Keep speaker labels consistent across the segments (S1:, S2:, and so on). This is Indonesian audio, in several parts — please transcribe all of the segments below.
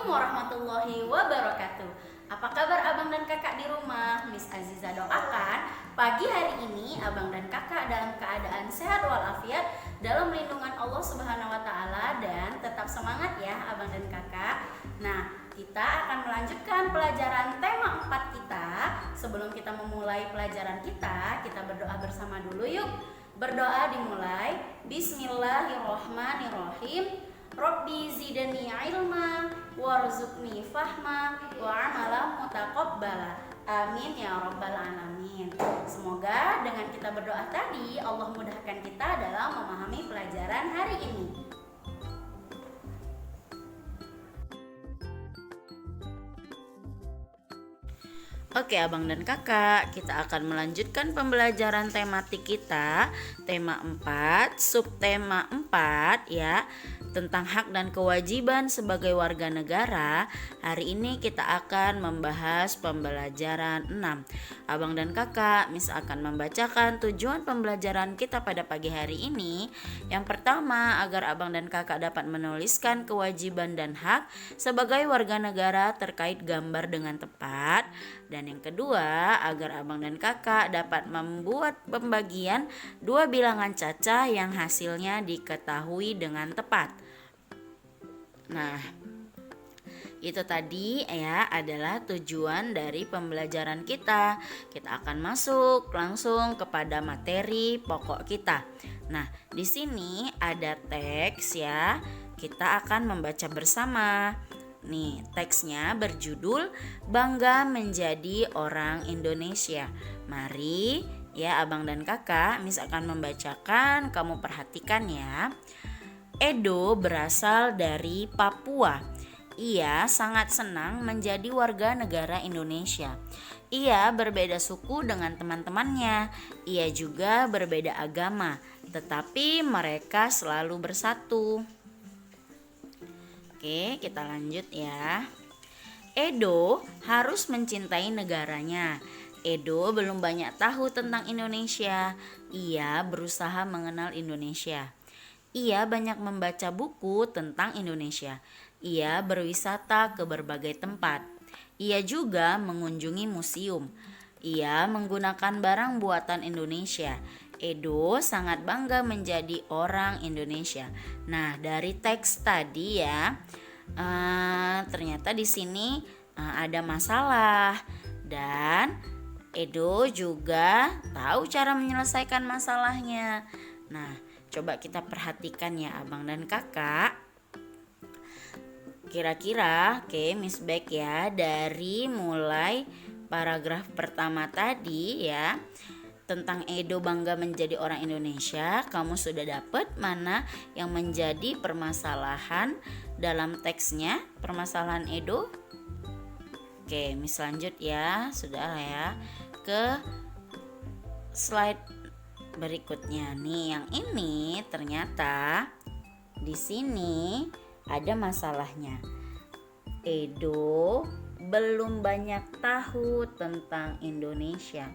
S1: Assalamualaikum warahmatullahi wabarakatuh. Apa kabar abang dan kakak di rumah? Miss Aziza doakan pagi hari ini abang dan kakak dalam keadaan sehat walafiat dalam lindungan Allah Subhanahu wa taala dan tetap semangat ya abang dan kakak. Nah, kita akan melanjutkan pelajaran tema 4 kita. Sebelum kita memulai pelajaran kita berdoa bersama dulu yuk. Berdoa dimulai. Bismillahirrohmanirrohim. Robbi zidni ilma warzuqni fahma wa amalan mutaqabbala. Amin ya rabbal alamin. Semoga dengan kita berdoa tadi Allah mudahkan kita dalam memahami pelajaran hari ini. Oke abang dan kakak, kita akan melanjutkan pembelajaran tematik kita. Tema 4, subtema 4 ya, tentang hak dan kewajiban sebagai warga negara. Hari ini kita akan membahas pembelajaran 6. Abang dan kakak, Miss akan membacakan tujuan pembelajaran kita pada pagi hari ini. Yang pertama, agar abang dan kakak dapat menuliskan kewajiban dan hak sebagai warga negara terkait gambar dengan tepat. Dan yang kedua, agar abang dan kakak dapat membuat pembagian dua bilangan cacah yang hasilnya diketahui dengan tepat. Nah, itu tadi ya adalah tujuan dari pembelajaran kita. Kita akan masuk langsung kepada materi pokok kita. Nah, di sini ada teks ya. Kita akan membaca bersama. Nih, teksnya berjudul Bangga Menjadi Orang Indonesia. Mari ya abang dan kakak, Miss akan membacakan, kamu perhatikan ya. Edo berasal dari Papua. Ia sangat senang menjadi warga negara Indonesia. Ia berbeda suku dengan teman-temannya. Ia juga berbeda agama, tetapi mereka selalu bersatu. Oke, kita lanjut ya. Edo harus mencintai negaranya. Edo belum banyak tahu tentang Indonesia. Ia berusaha mengenal Indonesia. Ia banyak membaca buku tentang Indonesia. Ia berwisata ke berbagai tempat. Ia juga mengunjungi museum. Ia menggunakan barang buatan Indonesia. Edo sangat bangga menjadi orang Indonesia. Nah, dari teks tadi ya, ternyata di sini ada masalah dan Edo juga tahu cara menyelesaikan masalahnya. Nah, coba kita perhatikan ya abang dan kakak. Kira-kira, oke, Miss Beck ya, dari mulai paragraf pertama tadi ya, tentang Edo bangga menjadi orang Indonesia, kamu sudah dapat mana yang menjadi permasalahan dalam teksnya, permasalahan Edo? Oke, Miss lanjut ya, sudah ya, ke slide berikutnya nih. Yang ini ternyata di sini ada masalahnya. Edo belum banyak tahu tentang Indonesia.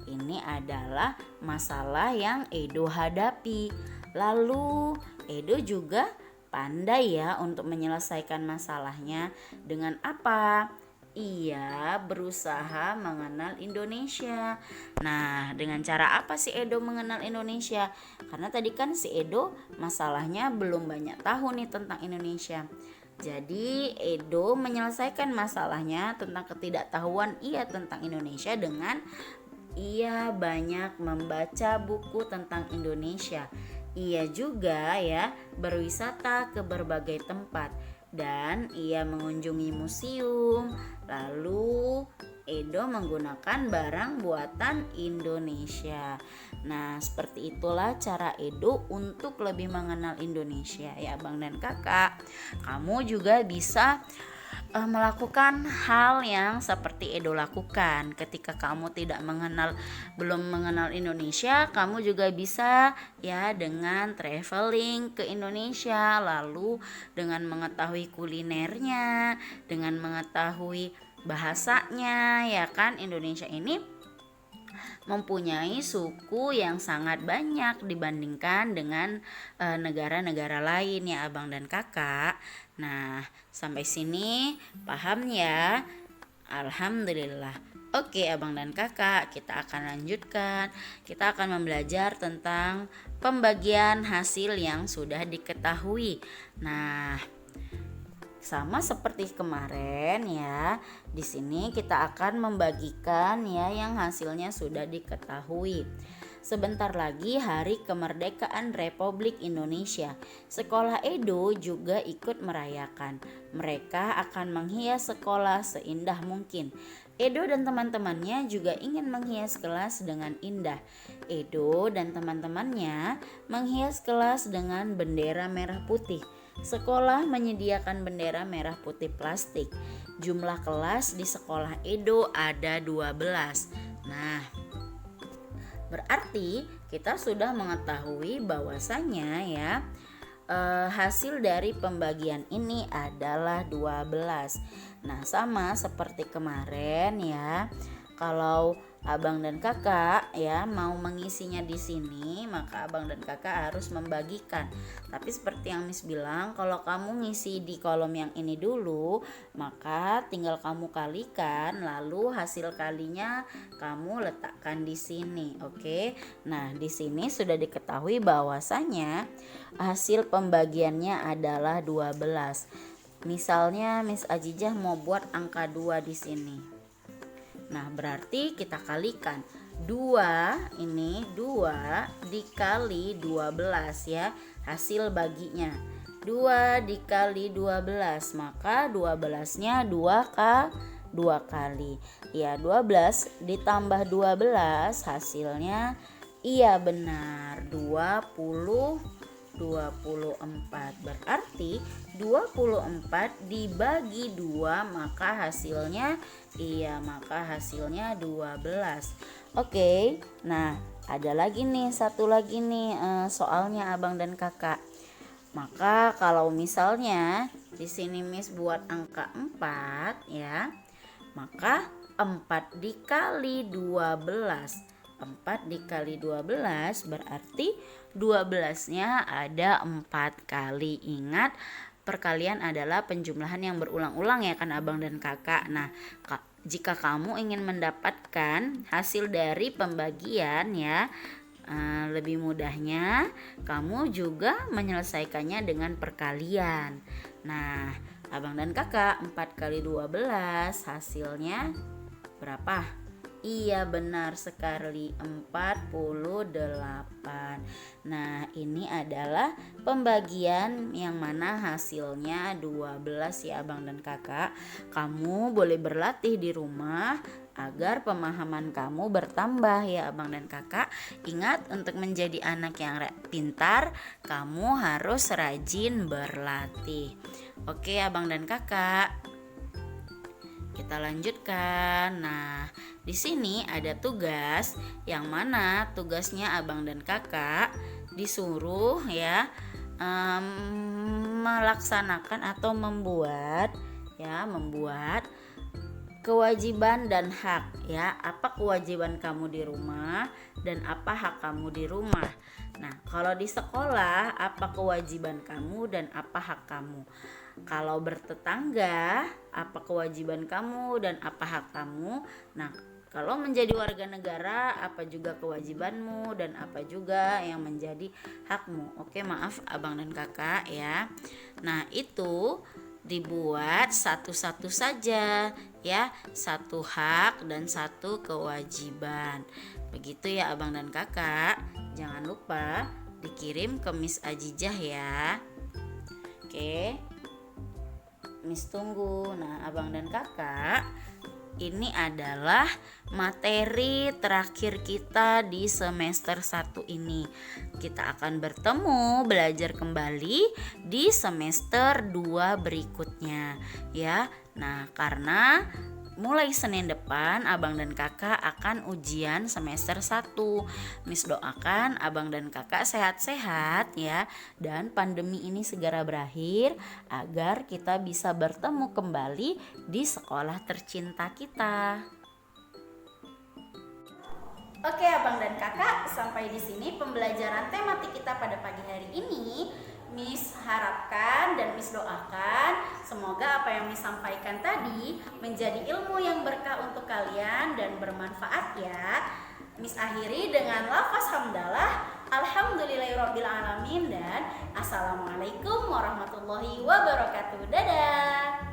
S1: Ini adalah masalah yang Edo hadapi. Lalu Edo juga pandai ya untuk menyelesaikan masalahnya dengan apa? Ia berusaha mengenal Indonesia. Nah, dengan cara apa sih Edo mengenal Indonesia? Karena tadi kan si Edo masalahnya belum banyak tahu nih tentang Indonesia. Jadi Edo menyelesaikan masalahnya tentang ketidaktahuan ia tentang Indonesia dengan ia banyak membaca buku tentang Indonesia. Ia juga ya berwisata ke berbagai tempat dan ia mengunjungi museum. Lalu Edo menggunakan barang buatan Indonesia. Nah, seperti itulah cara Edo untuk lebih mengenal Indonesia ya abang dan kakak. Kamu juga bisa melakukan hal yang seperti Edo lakukan. Ketika kamu belum mengenal Indonesia, kamu juga bisa ya dengan traveling ke Indonesia, lalu dengan mengetahui kulinernya, dengan mengetahui bahasanya ya kan. Indonesia ini mempunyai suku yang sangat banyak dibandingkan dengan negara-negara lain ya Abang dan Kakak. Nah, sampai sini paham ya? Alhamdulillah. Oke Abang dan Kakak, kita akan lanjutkan. Kita akan belajar tentang pembagian hasil yang sudah diketahui. Nah, sama seperti kemarin ya. Di sini kita akan membagikan ya yang hasilnya sudah diketahui. Sebentar lagi hari kemerdekaan Republik Indonesia. Sekolah Edo juga ikut merayakan. Mereka akan menghias sekolah seindah mungkin. Edo dan teman-temannya juga ingin menghias kelas dengan indah. Edo dan teman-temannya menghias kelas dengan bendera merah putih. Sekolah menyediakan bendera merah putih plastik. Jumlah kelas di sekolah Edo ada 12. Nah, berarti kita sudah mengetahui bahwasanya ya hasil dari pembagian ini adalah 12. Nah, sama seperti kemarin ya. Kalau Abang dan Kakak ya mau mengisinya di sini, maka Abang dan Kakak harus membagikan. Tapi seperti yang Miss bilang, kalau kamu ngisi di kolom yang ini dulu, maka tinggal kamu kalikan, lalu hasil kalinya kamu letakkan di sini. Oke. Nah, di sini sudah diketahui bahwasanya hasil pembagiannya adalah 12. Misalnya Miss Ajijah mau buat angka 2 di sini. Nah, berarti kita kalikan 2 ini 2 dikali 12 ya, hasil baginya 2 dikali 12, maka 12-nya 2 kali ya, 12 ditambah 12 hasilnya iya benar 24. Berarti 24 dibagi 2 maka hasilnya 12. Oke. Nah, ada lagi nih satu lagi nih soalnya Abang dan Kakak. Maka kalau misalnya di sini Miss buat angka 4 ya, maka 4 dikali 12. 4 dikali 12 berarti 12-nya ada 4 kali. Ingat, perkalian adalah penjumlahan yang berulang-ulang ya kan Abang dan Kakak. Nah, jika kamu ingin mendapatkan hasil dari pembagian ya, lebih mudahnya kamu juga menyelesaikannya dengan perkalian. Nah, Abang dan Kakak 4 kali 12 hasilnya berapa? Iya benar sekali 48. Nah, ini adalah pembagian yang mana hasilnya 12 ya Abang dan Kakak. Kamu boleh berlatih di rumah agar pemahaman kamu bertambah ya Abang dan Kakak. Ingat, untuk menjadi anak yang pintar, kamu harus rajin berlatih. Oke Abang dan Kakak, kita lanjutkan. Nah, di sini ada tugas yang mana tugasnya Abang dan Kakak disuruh ya melaksanakan atau membuat kewajiban dan hak ya. Apa kewajiban kamu di rumah dan apa hak kamu di rumah. Nah, kalau di sekolah apa kewajiban kamu dan apa hak kamu. Kalau bertetangga, apa kewajiban kamu dan apa hak kamu. Nah, kalau menjadi warga negara, apa juga kewajibanmu dan apa juga yang menjadi hakmu. Oke, maaf Abang dan Kakak ya. Nah, itu dibuat satu-satu saja ya, satu hak dan satu kewajiban. Begitu ya Abang dan Kakak. Jangan lupa dikirim ke Miss Ajijah ya. Oke, Miss tunggu. Nah, Abang dan Kakak, ini adalah materi terakhir kita di semester 1 ini. Kita akan bertemu belajar kembali di semester 2 berikutnya ya. Nah, karena mulai Senin depan Abang dan Kakak akan ujian semester 1. Miss doakan Abang dan Kakak sehat-sehat ya, dan pandemi ini segera berakhir agar kita bisa bertemu kembali di sekolah tercinta kita. Oke, Abang dan Kakak, sampai di sini pembelajaran tematik kita pada pagi hari ini. Miss harapkan dan Miss doakan semoga apa yang Miss sampaikan tadi menjadi ilmu yang berkah untuk kalian dan bermanfaat ya. Miss akhiri dengan lafaz hamdalah, alhamdulillahirobbilalamin, dan assalamualaikum warahmatullahi wabarakatuh. Dadah.